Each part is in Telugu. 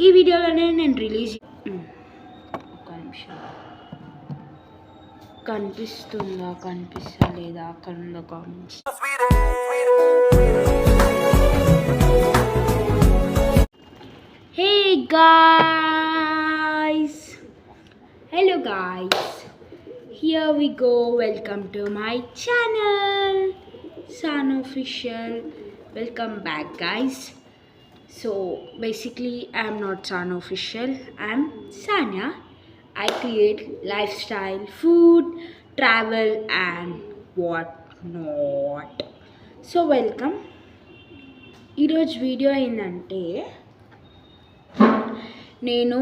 ఈ వీడియోలోనే నేను రిలీజ్ ఒక నిమిషం కనిపిస్తుందా కనిపిస్తలేదా అక్కడ ఉందో comments. Hey guys, hello guys, here we go, welcome to my channel San Official. Welcome back guys. So basically I'm not San Official, I'm Sanya. I create lifestyle, food, travel and what not. So welcome. ఈరోజు వీడియో ఏంటంటే నేను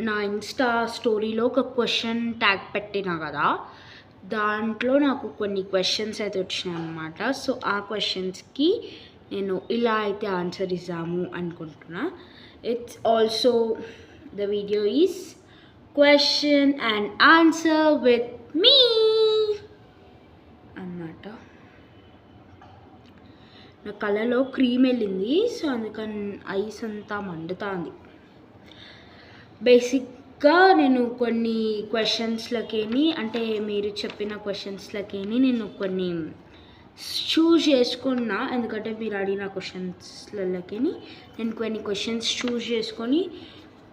నా ఇన్స్టా స్టోరీలో ఒక క్వశ్చన్ ట్యాగ్ పెట్టినా కదా, దాంట్లో నాకు కొన్ని క్వశ్చన్స్ అయితే వచ్చినాయి అన్నమాట. సో ఆ క్వశ్చన్స్కి నేను ఇలా అయితే ఆన్సర్ ఇద్దాము అనుకుంటున్నా. It's also the video is question and answer with me అన్నమాట. నా కళ్ళలో క్రీమ్ వెళ్ళింది, సో అందుకని ఐస్ అంతా మండుతుంది. బేసిక్గా నేను కొన్ని క్వశ్చన్స్లకి, అంటే మీరు చెప్పిన క్వశ్చన్స్లకి నేను కొన్ని చూస్ చేసుకున్నా, ఎందుకంటే మీరు అడిగిన క్వశ్చన్స్లకి నేను కొన్ని క్వశ్చన్స్ చూస్ చేసుకొని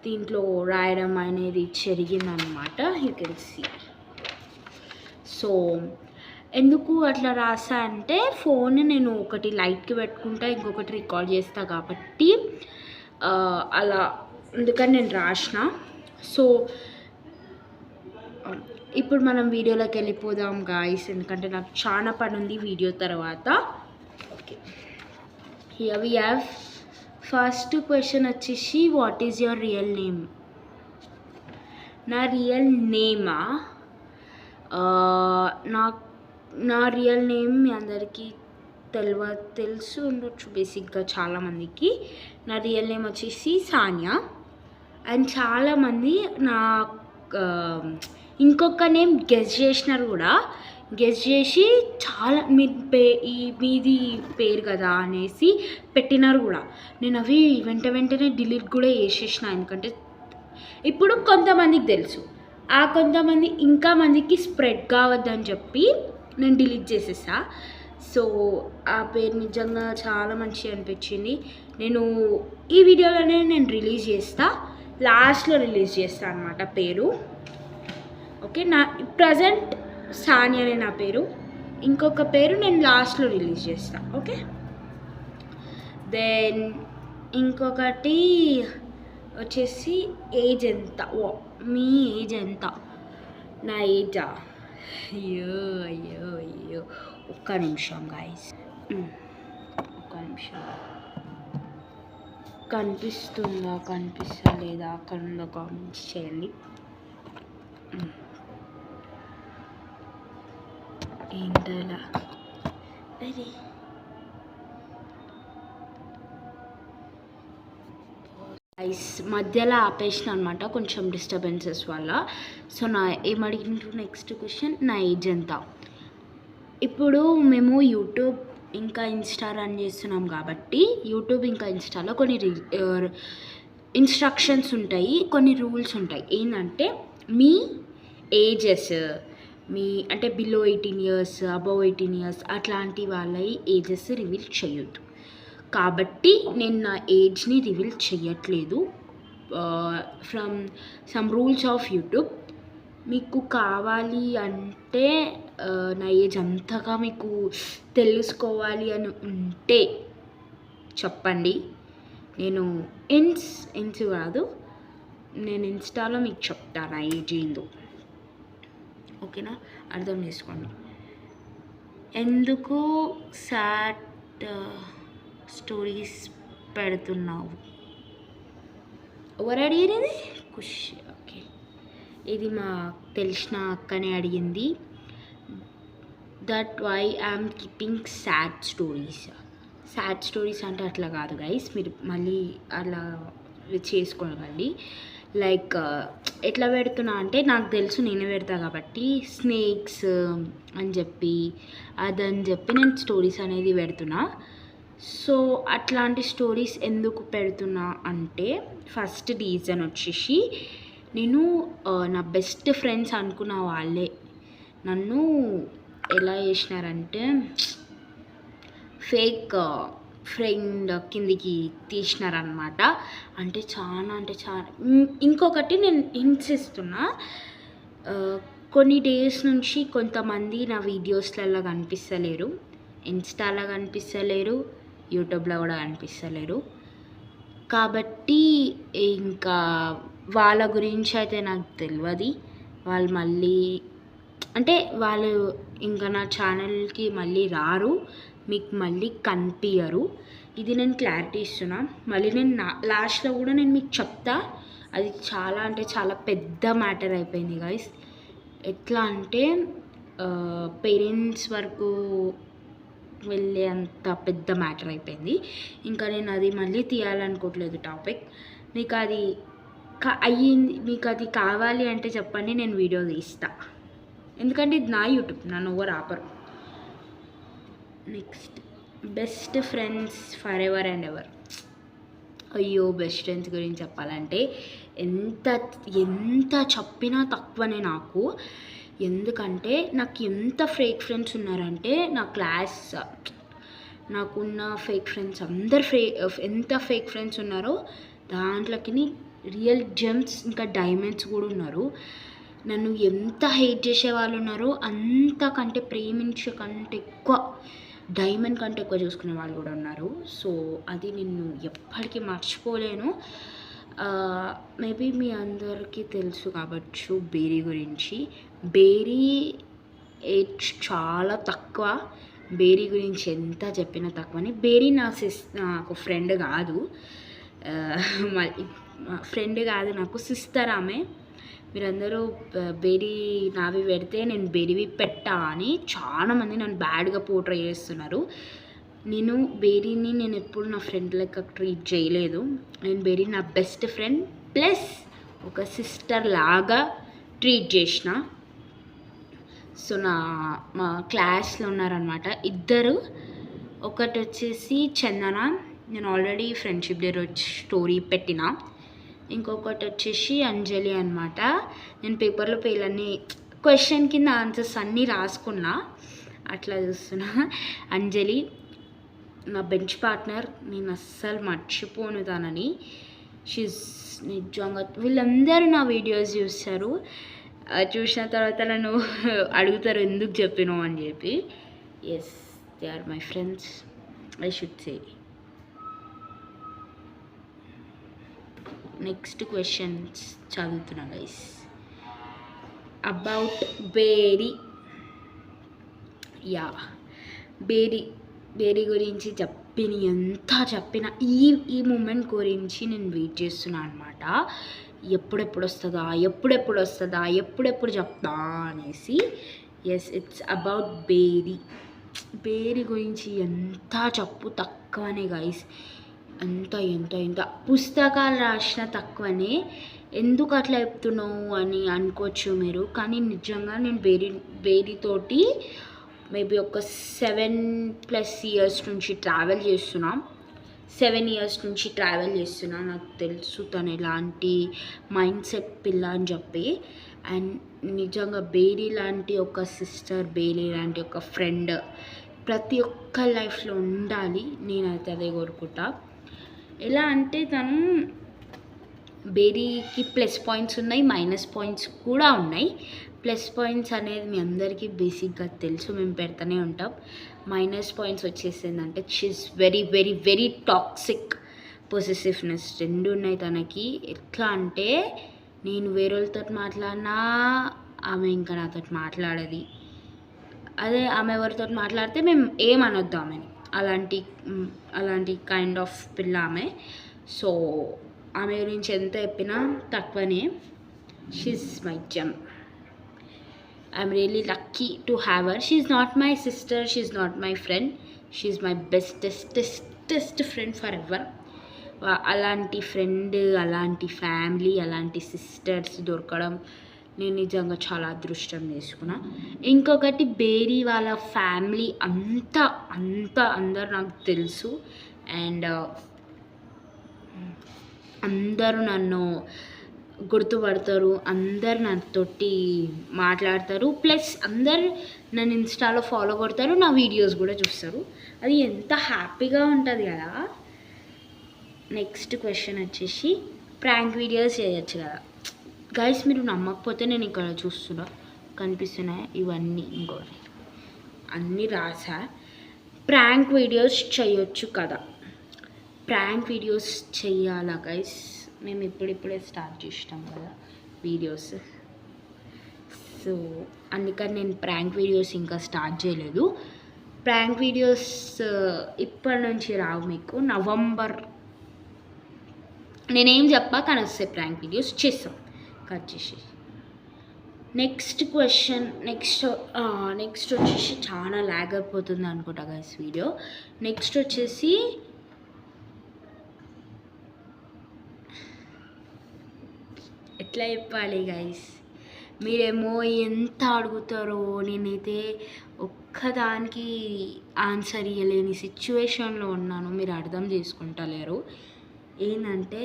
దీంట్లో రాయడం అనేది జరిగిందనమాట. You can see. సో ఎందుకు అట్లా రాసా అంటే, ఫోన్ నేను ఒకటి లైట్కి పెట్టుకుంటా, ఇంకొకటి రికార్డ్ చేస్తా కాబట్టి అలా అందుకని నేను రాసిన. సో ఇప్పుడు మనం వీడియోలోకి వెళ్ళిపోదాం గాయ్స్, ఎందుకంటే నాకు చాలా పని ఉంది వీడియో తర్వాత. Okay, here we have first question వచ్చేసి, what is your real name? నా రియల్ నేమా? నా రియల్ నేమ్ మీ అందరికీ తెలుసు ఉండొచ్చు బేసిక్గా చాలామందికి. నా రియల్ నేమ్ వచ్చేసి సానియా. అండ్ చాలామంది నా ఇంకొక నేమ్ గెస్ చేసినారు కూడా. గెస్ చేసి చాలా మీది పేరు కదా అనేసి పెట్టినారు కూడా. నేను అవి వెంటనే డిలీట్ కూడా చేసేసిన, ఎందుకంటే ఇప్పుడు కొంతమందికి తెలుసు, ఆ కొంతమంది ఇంకా మందికి స్ప్రెడ్ కావద్దని చెప్పి నేను డిలీట్ చేసేసా. సో ఆ పేరు నిజంగా చాలా మంచిగా అనిపించింది. నేను ఈ వీడియోలోనే నేను రిలీజ్ చేస్తా, లాస్ట్లో రిలీజ్ చేస్తా అనమాట పేరు. ఓకే, నా ప్రజెంట్ సానియా అనే నా పేరు, ఇంకొక పేరు నేను లాస్ట్లో రిలీజ్ చేస్తా. ఓకే, దెన్ ఇంకొకటి వచ్చేసి ఏజ్ ఎంత? మీ ఏజ్ ఎంత? నా ఏజా? అయ్యో ఒక్క నిమిషం గాయస్, ఒక్క నిమిషం. కనిపిస్తుందా కనిపిస్తలేదా అక్కడ ఉందో కామెంట్స్ చేయండి. ఏంటలా? అరే ఐస్ మధ్యలో ఆపేసిన అనమాట, కొంచెం డిస్టర్బెన్సెస్ వల్ల. సో నా ఏమడిగినారు నెక్స్ట్ క్వశ్చన్, నా ఏజ్ ఎంత? ఇప్పుడు మేము యూట్యూబ్ ఇంకా ఇన్స్టా రన్ చేస్తున్నాం కాబట్టి, యూట్యూబ్ ఇంకా ఇన్స్టాలో కొన్ని ఇన్స్ట్రక్షన్స్ ఉంటాయి, కొన్ని రూల్స్ ఉంటాయి. ఏంటంటే మీ ఏజెస్, మీ అంటే బిలో 18 years, అబవ్ 18 years అట్లాంటి వాళ్ళ ఏజెస్ రివీల్ చేయొద్దు. కాబట్టి నేను నా ఏజ్ని రివీల్ చేయట్లేదు from some rules of YouTube. మీకు కావాలి అంటే నా ఏజ్ అంతగా మీకు తెలుసుకోవాలి అని ఉంటే చెప్పండి. నేను ఇన్స్ కాదు, నేను ఇన్స్టాలో మీకు చెప్తాను నా ఏజ్ ఏందో. ఓకేనా, అర్థం చేసుకోండి. ఎందుకు సాడ్ స్టోరీస్ పెడుతున్నావు? ఎవరు అడిగినది? ఖుషి. ఓకే, ఇది మా తెలిసిన అక్కనే అడిగింది. That why I'm keeping sad stories అంటే అట్లా కాదు గైస్, మీరు మళ్ళీ అలా చేసుకోగలండి. లైక్ ఎట్లా పెడుతున్నా అంటే, నాకు తెలుసు నేనే పెడతా కాబట్టి, స్నేక్స్ అని చెప్పి అదని చెప్పి నేను స్టోరీస్ అనేది పెడుతున్నా. సో అట్లాంటి స్టోరీస్ ఎందుకు పెడుతున్నా అంటే ఫస్ట్ రీజన్ వచ్చేసి నేను నా బెస్ట్ ఫ్రెండ్స్ అనుకున్న వాళ్ళే నన్ను ఎలా చేసినారంటే ఫేక్ ఫ్రెండ్ కిందికి తీసినారనమాట. అంటే చాలా ఇంకొకటి నేను హింట్స్ ఇస్తున్నా. కొన్ని డేస్ నుంచి కొంతమంది నా వీడియోస్లలో కనిపిస్తలేరు, ఇన్స్టాలో కనిపిస్తలేరు, యూట్యూబ్లో కూడా కనిపిస్తలేరు. కాబట్టి ఇంకా వాళ్ళ గురించి అయితే నాకు తెలియదు. వాళ్ళు మళ్ళీ అంటే వాళ్ళు ఇంకా నా ఛానల్కి మళ్ళీ రారు, మీకు మళ్ళీ కనిపించరు. ఇది నేను క్లారిటీ ఇస్తున్నా. మళ్ళీ నేను లాస్ట్లో కూడా నేను మీకు చెప్తా. అది చాలా అంటే చాలా పెద్ద మ్యాటర్ అయిపోయింది గైస్. ఎట్లా అంటే పేరెంట్స్ వరకు వెళ్ళే అంత పెద్ద మ్యాటర్ అయిపోయింది. ఇంకా నేను అది మళ్ళీ తీయాలనుకోవట్లేదు టాపిక్. మీకు అది అయ్యింది, మీకు అది కావాలి అంటే చెప్పండి, నేను వీడియో తీస్తా. ఎందుకంటే ఇది నా యూట్యూబ్, నన్ను ఎవరు ఆపరు. Next best friends for ever and ever. అయ్యో బెస్ట్ ఫ్రెండ్స్ గురించి చెప్పాలంటే ఎంత ఎంత చెప్పినా తక్కువనే నాకు. ఎందుకంటే నాకు ఎంత ఫేక్ ఫ్రెండ్స్ ఉన్నారంటే నా క్లాస్ నాకున్న ఫేక్ ఫ్రెండ్స్ అందరు ఎంత ఫేక్ ఫ్రెండ్స్ ఉన్నారో దాంట్లోకి రియల్ జెమ్స్ ఇంకా డైమండ్స్ కూడా ఉన్నారు. నన్ను ఎంత హేట్ చేసే వాళ్ళు ఉన్నారో అంతకంటే ప్రేమించే కంటే ఎక్కువ, డైమండ్ కంటే ఎక్కువ చూసుకునే వాళ్ళు కూడా ఉన్నారు. సో అది నేను ఎప్పటికీ మర్చిపోలేను. మేబీ మీ అందరికీ తెలుసు కావచ్చు బేరీ గురించి. బేరీ ఏజ్ చాలా తక్కువ. బేరీ గురించి ఎంత చెప్పినా తక్కువని. బేరీ నాకు ఫ్రెండ్ కాదు, ఫ్రెండ్ కాదు నాకు సిస్టర్. ఆమె మీరందరూ బేరీ నావి పెడితే నేను బేరీవి పెట్టా అని చాలామంది నన్ను బ్యాడ్గా పోర్ట్రే చేస్తున్నారు. బేరీని నేను ఎప్పుడు నా ఫ్రెండ్ లెక్క ట్రీట్ చేయలేదు. నేను బేరీ నా బెస్ట్ ఫ్రెండ్ ప్లస్ ఒక సిస్టర్ లాగా ట్రీట్ చేసిన. సో మా క్లాస్లో ఉన్నారనమాట ఇద్దరు. ఒకటి వచ్చేసి చందన, నేను ఆల్రెడీ ఫ్రెండ్షిప్ డే రోజు స్టోరీ పెట్టిన. ఇంకొకటి వచ్చేసి అంజలి అనమాట. నేను పేపర్లో పేర్లన్నీ క్వశ్చన్ కింద ఆన్సర్స్ అన్నీ రాసుకున్నా, అట్లా చూస్తున్నా. అంజలి నా బెంచ్ పార్ట్నర్, నేను అస్సలు మర్చిపోను తనని. షీజ్ నిజంగా వీళ్ళందరూ నా వీడియోస్ చూస్తారు. చూసిన తర్వాత నన్ను అడుగుతారు ఎందుకు చెప్పినావు అని చెప్పి. Yes, they are my friends, I should say. Next questions చదువుతున్నా guys. About Berry. Yeah, Berry గురించి ఎంత చెప్పినా ఈ మూమెంట్ గురించి నేను వెయిట్ చేస్తున్నా అనమాట. ఎప్పుడెప్పుడు వస్తుందా, ఎప్పుడెప్పుడు చెప్తా అనేసి. ఎస్, ఇట్స్ అబౌట్ బేరీ గురించి ఎంత చెప్పు తక్కువనే గైస్. ఎంత పుస్తకాలు రాసిన తక్కువనే. ఎందుకు అట్లా చెప్తున్నావు అని అనుకోవచ్చు మీరు, కానీ నిజంగా నేను బేరీతోటి మేబీ ఒక 7+ years నుంచి ట్రావెల్ చేస్తున్నా. 7 years నుంచి ట్రావెల్ చేస్తున్నా. నాకు తెలుసు తను ఎలాంటి మైండ్ సెట్ పిల్ల అని చెప్పి. అండ్ నిజంగా బేరీ లాంటి ఒక సిస్టర్, బేరీ లాంటి ఒక ఫ్రెండ్ ప్రతి ఒక్క లైఫ్లో ఉండాలి. నేనైతే అదే కోరుకుంటా. ఎలా అంటే తను బేరీకి ప్లస్ పాయింట్స్ ఉన్నాయి, మైనస్ పాయింట్స్ కూడా ఉన్నాయి. ప్లస్ పాయింట్స్ అనేది మీ అందరికీ బేసిక్గా తెలుసు, మేము పెడతానే ఉంటాం. మైనస్ పాయింట్స్ వచ్చేసిందంటే she's very very very toxic, possessiveness రెండు ఉన్నాయి తనకి. ఎట్లా అంటే నేను వేరే వాళ్ళతో మాట్లాడినా ఆమె ఇంకా నాతో మాట్లాడది. అదే ఆమె ఎవరితో మాట్లాడితే మేము ఏమనొద్దు ఆమెని. అలాంటి కైండ్ ఆఫ్ పిల్ల ఆమె. సో ఆమె గురించి ఎంత చెప్పినా తక్కువనే. She's my gem. I'm really lucky to have her. She's not my sister, she's not my friend, she's my best friend for ever. అలాంటి ఫ్రెండ్, అలాంటి ఫ్యామిలీ, అలాంటి సిస్టర్స్ దొరకడం నేను నిజంగా చాలా అదృష్టం చేసుకున్నా. ఇంకొకటి బేరీ వాళ్ళ ఫ్యామిలీ అందరూ నాకు తెలుసు. అండ్ అందరూ నన్ను గుర్తుపడతారు, అందరు నాతోటి మాట్లాడతారు, ప్లస్ అందరు నన్ను ఇన్స్టాలో ఫాలో కొడతారు, నా వీడియోస్ కూడా చూస్తారు. అది ఎంత హ్యాపీగా ఉంటుంది కదా. నెక్స్ట్ క్వశ్చన్ వచ్చేసి ప్రాంక్ వీడియోస్ చేయొచ్చు కదా గైస్. మీరు నమ్మకపోతే నేను ఇక్కడ చూస్తున్నా కనిపిస్తున్నాయి ఇవన్నీ, ఇంకోటి అన్నీ రాసా. ప్రాంక్ వీడియోస్ చేయొచ్చు కదా. ప్రాంక్ వీడియోస్ చెయ్యాలా గైస్? మేము ఇప్పుడిప్పుడే స్టార్ట్ చేసినాం కదా వీడియోస్. సో అందుకని నేను ప్రాంక్ వీడియోస్ ఇంకా స్టార్ట్ చేయలేదు. ప్రాంక్ వీడియోస్ ఇప్పటి నుంచి రావు మీకు. నవంబర్ నేనేం చెప్పా కానీ వస్తే ప్రాంక్ వీడియోస్ చేస్తాం కట్ చేసి. నెక్స్ట్ క్వశ్చన్ నెక్స్ట్ వచ్చేసి చాలా ల్యాగ్ అయిపోతుంది అనుకుంటా గైస్ వీడియో. నెక్స్ట్ వచ్చేసి ఎట్లా చెప్పాలి గైస్, మీరేమో ఎంత అడుగుతారో నేనైతే ఒక్కదానికి ఆన్సర్ ఇవ్వలేని సిచ్యువేషన్లో ఉన్నాను. మీరు అర్థం చేసుకుంటలేరు. ఏంటంటే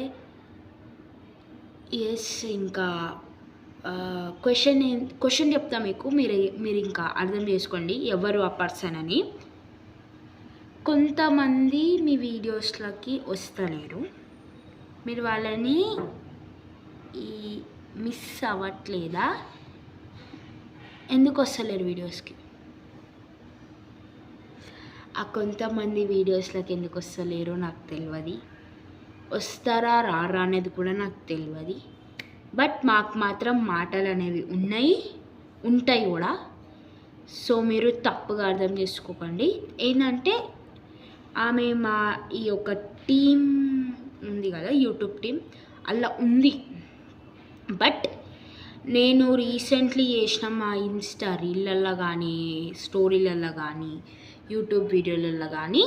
ఇంకా క్వశ్చన్ చెప్తా మీకు, మీరు ఇంకా అర్థం చేసుకోండి ఎవరు ఆ పర్సన్ అని. కొంతమంది మీ వీడియోస్లోకి వస్తలేరు, మీరు వాళ్ళని మిస్ అవ్వట్లేదా? ఎందుకు వస్తలేరు వీడియోస్కి? ఆ కొంతమంది వీడియోస్లోకి ఎందుకు వస్తలేరో నాకు తెలియదు, వస్తారా రారా అనేది కూడా నాకు తెలియదు. బట్ మాకు మాత్రం మాటలు అనేవి ఉంటాయి కూడా. సో మీరు తప్పుగా అర్థం చేసుకోకండి. ఏంటంటే ఆమె మా ఈ యొక్క టీం ఉంది కదా, యూట్యూబ్ టీం అలా ఉంది. బట్ నేను రీసెంట్లీ చేసిన మా ఇన్స్టా రీళ్ళల్లో కానీ, స్టోరీలలో కానీ, యూట్యూబ్ వీడియోలలో కానీ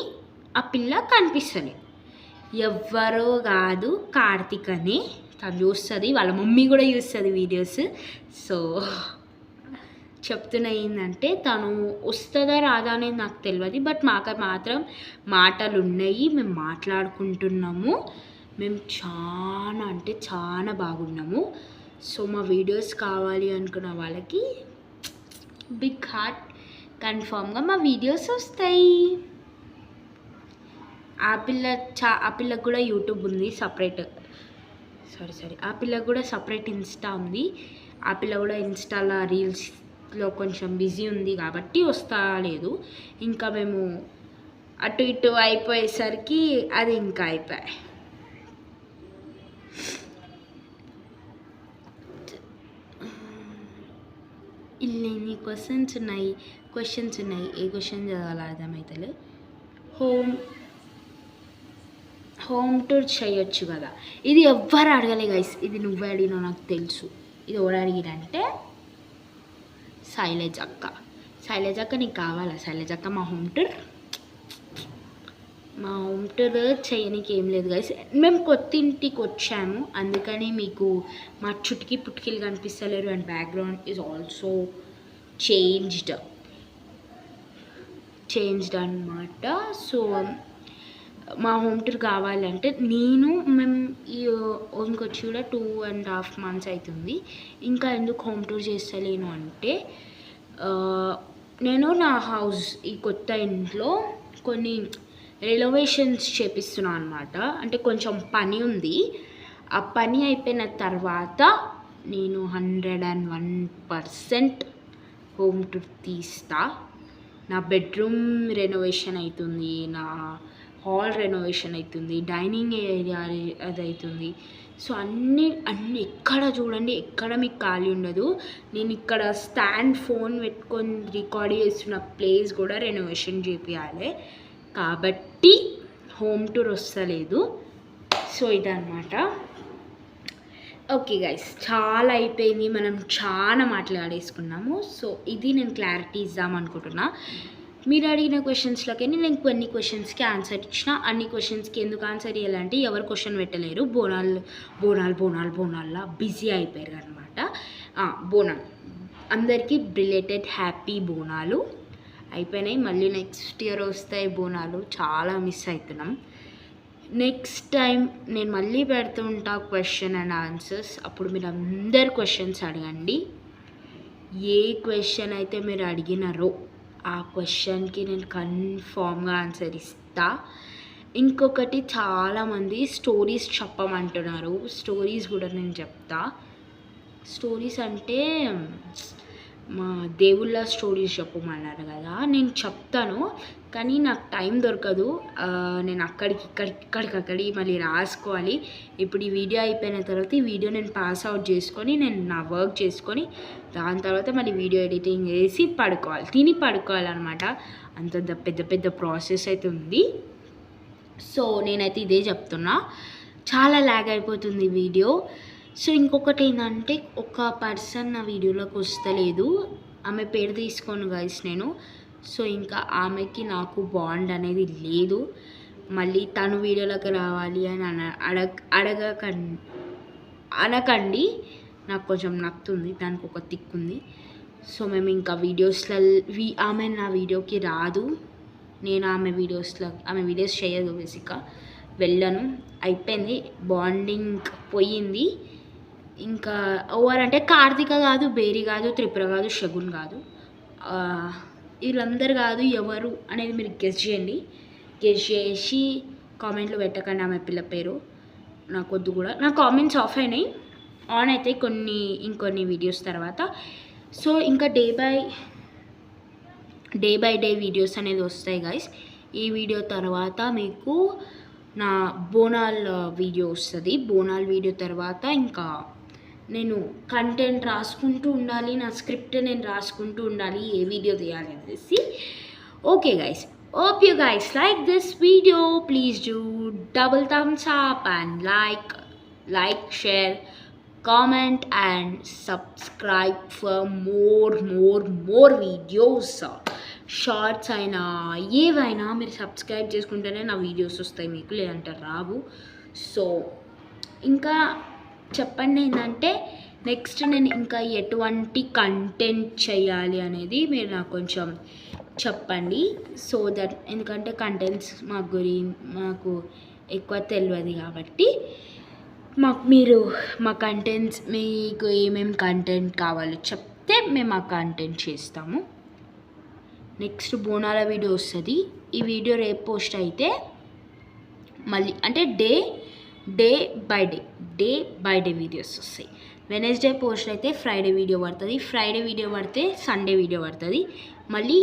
ఆ పిల్ల కనిపిస్తలేదు. ఎవ్వరో కాదు, కార్తిక్ అని. తను చూస్తుంది, వాళ్ళ మమ్మీ కూడా చూస్తుంది వీడియోస్. సో చెప్తున్నా ఏంటంటే తను వస్తుందా రాదా అనేది నాకు తెలియదు. బట్ మాకు మాత్రం మాటలు ఉన్నాయి, మేము మాట్లాడుకుంటున్నాము, మేము చాలా అంటే చాలా బాగున్నాము. సో మా వీడియోస్ కావాలి అనుకున్న వాళ్ళకి బిగ్ హార్ట్, కన్ఫామ్గా మా వీడియోస్ వస్తాయి. ఆ పిల్లకు కూడా యూట్యూబ్ ఉంది సపరేట్. ఆ పిల్లకు కూడా సపరేట్ ఇన్స్టా ఉంది. ఆ పిల్ల కూడా ఇన్స్టాలో రీల్స్లో కొంచెం బిజీ ఉంది కాబట్టి వస్తా లేదు. ఇంకా మేము అటు ఇటు అయిపోయేసరికి అది ఇంకా అయిపోయాయి. ఇన్ని క్వశ్చన్స్ ఉన్నాయి. ఏ క్వశ్చన్ చదవాలో అర్థమవుతలే. హోమ్ టూర్ చేయొచ్చు కదా. ఇది ఎవ్వరు అడగలే గైస్, ఇది నువ్వే అడిగినావు నాకు తెలుసు. ఇది ఎవరు అడిగిరంటే శైలజ అక్క నీకు కావాలా? శైలజ అక్క మా హోమ్ టూర్ చేయడానికి ఏం లేదు గైస్. మేము కొత్త ఇంటికి వచ్చాము, అందుకని మీకు మా చుట్టుకి పుట్టుకిలు కనిపిస్తలేరు. And background is also changed అన్నమాట. సో మా హోమ్ టూర్ కావాలంటే మేము ఈ హోమ్కి వచ్చి కూడా 2.5 months అవుతుంది. ఇంకా ఎందుకు హోమ్ టూర్ చేస్తలేను అంటే నేను నా హౌస్ ఈ కొత్త ఇంట్లో కొన్ని రెనోవేషన్స్ చేపిస్తున్నాను అనమాట. అంటే కొంచెం పని ఉంది. ఆ పని అయిపోయిన తర్వాత నేను 101% హోమ్ టూర్ తీస్తా. నా బెడ్రూమ్ రెనోవేషన్ అవుతుంది, నా హాల్ రెనోవేషన్ అవుతుంది, డైనింగ్ ఏరియా అది అవుతుంది. సో అన్నీ ఎక్కడ చూడండి, ఎక్కడ మీకు ఖాళీ ఉండదు. నేను ఇక్కడ ఫోన్ పెట్టుకొని రికార్డ్ చేస్తున్న ప్లేస్ కూడా రెనోవేషన్ చేయాలి కాబట్టి హోమ్ టూర్ వస్తలేదు. సో ఇదన్నమాట. ఓకే గైస్, చాలా అయిపోయింది, మనం చాలా మాట్లాడేసుకున్నాము. సో ఇది నేను క్లారిటీ ఇద్దాం అనుకుంటున్నా. మీరు అడిగిన క్వశ్చన్స్లోకి నేను కొన్ని క్వశ్చన్స్కి ఆన్సర్ ఇచ్చిన. అన్ని క్వశ్చన్స్కి ఎందుకు ఆన్సర్ ఇవ్వాలంటే ఎవరు క్వశ్చన్ పెట్టలేరు, బోనాల్లా బిజీ అయిపోయారు అనమాట. అనమాట. బోనాలు అందరికీ రిలేటెడ్ హ్యాపీ బోనాలు అయిపోయినాయి. మళ్ళీ నెక్స్ట్ ఇయర్ వస్తాయి బోనాలు, చాలా మిస్ అవుతున్నాం. నెక్స్ట్ టైం నేను మళ్ళీ పెడుతుంటా క్వశ్చన్ అండ్ ఆన్సర్స్. అప్పుడు మీరు అందరు క్వశ్చన్స్ అడగండి. ఏ క్వశ్చన్ అయితే మీరు అడిగినారో ఆ క్వశ్చన్కి నేను కన్ఫామ్గా ఆన్సర్ ఇస్తా. ఇంకొకటి, చాలామంది స్టోరీస్ చెప్పమంటున్నారు. స్టోరీస్ కూడా నేను చెప్తా. స్టోరీస్ అంటే మా దేవుళ్ళ స్టోరీస్ చెప్పమన్నారు కదా, నేను చెప్తాను. కానీ నాకు టైం దొరకదు. నేను ఇక్కడికక్కడి మళ్ళీ రాసుకోవాలి. ఇప్పుడు ఈ వీడియో అయిపోయిన తర్వాత ఈ వీడియో నేను పాస్ అవుట్ చేసుకొని నేను నా వర్క్ చేసుకొని దాని తర్వాత మళ్ళీ వీడియో ఎడిటింగ్ చేసి తిని పడుకోవాలన్నమాట. అంత పెద్ద ప్రాసెస్ అయితే ఉంది. సో నేనైతే ఇదే చెప్తున్నా, చాలా ల్యాగ్ అయిపోతుంది వీడియో. సో ఇంకొకటి ఏంటంటే, ఒక పర్సన్ నా వీడియోలోకి వస్తలేదు. ఆమె పేరు తీసుకోను గైస్ నేను. సో ఇంకా ఆమెకి నాకు బాండ్ అనేది లేదు. మళ్ళీ తను వీడియోలోకి రావాలి అని అనకండి. నాకు కొంచెం నచ్చుతుంది, దానికి ఒక థిక్ ఉంది. సో మేము ఇంకా ఆమె నా వీడియోకి రాదు. నేను ఆమె వీడియోస్ చేయదు. బేసిక్గా వెళ్ళను, అయిపోయింది. బాండింగ్ పోయింది. ఇంకా ఓవర్ అంటే కార్తిక కాదు, బేరీ కాదు, త్రిపుర కాదు, షగున్ కాదు, వీళ్ళందరూ కాదు. ఎవరు అనేది మీరు గెస్ చేయండి. గెస్ చేసి కామెంట్లో పెట్టకండి ఆమె పిల్ల పేరు. నాకు వద్దు కూడా. నా కామెంట్స్ ఆఫ్ అయినాయి, ఆన్ అయితే ఇంకొన్ని వీడియోస్ తర్వాత. సో ఇంకా డే బై డే వీడియోస్ అనేది వస్తాయి గైస్. ఈ వీడియో తర్వాత మీకు నా బోనాల్ వీడియో వస్తుంది. బోనాల్ వీడియో తర్వాత ఇంకా నేను కంటెంట్ రాసుకుంటూ ఉండాలి. నా స్క్రిప్ట్ నేను రాసుకుంటూ ఉండాలి, ఏ వీడియో తీయాలి అనేసి. Okay guys, hope you guys like this video. Please do double thumbs up and like, share, comment and subscribe for more videos. Shorts అయినా ఏవైనా మీరు సబ్స్క్రైబ్ చేసుకుంటేనే నా వీడియోస్ వస్తాయి మీకు, లేదంటే రావు. సో ఇంకా చెప్పండి ఏంటంటే నెక్స్ట్ నేను ఇంకా ఎటువంటి కంటెంట్ చేయాలి అనేది మీరు నాకు కొంచెం చెప్పండి. సో దట్, ఎందుకంటే కంటెంట్స్ మాకు ఎక్కువ తెలియదు కాబట్టి మీరు మా కంటెంట్స్, మీకు ఏమేమి కంటెంట్ కావాలో చెప్తే మేము ఆ కంటెంట్ చేస్తాము. నెక్స్ట్ బోనాల వీడియో వస్తుంది. ఈ వీడియో రేపు పోస్ట్ అయితే మళ్ళీ అంటే డే బై డే వీడియోస్ వస్తాయి. వెనస్డే పోస్ట్ అయితే ఫ్రైడే వీడియో పడుతుంది, ఫ్రైడే వీడియో పడితే సండే వీడియో పడుతుంది, మళ్ళీ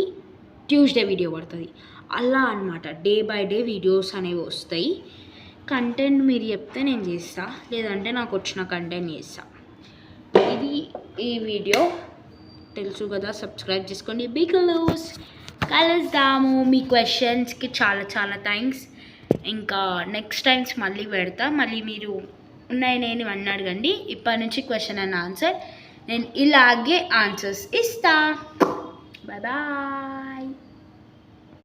ట్యూస్డే వీడియో పడుతుంది. అలా అనమాట డే బై డే వీడియోస్ అనేవి వస్తాయి. కంటెంట్ మీరు చెప్తే నేను చేస్తా, లేదంటే నాకు వచ్చిన కంటెంట్ చేస్తా. ఇది ఈ వీడియో, తెలుసు కదా, సబ్స్క్రైబ్ చేసుకోండి. బికాస్ కలుద్దాము. మీ క్వశ్చన్స్కి చాలా థ్యాంక్స్. ఇంకా నెక్స్ట్ టైమ్స్ మళ్ళీ పెడతా. మళ్ళీ మీరు నేను ఇవన్నీ అడగండి. ఇప్పటి నుంచి క్వశ్చన్ అండ్ ఆన్సర్ నేను ఇలాగే ఆన్సర్స్ ఇస్తా. బాయ్.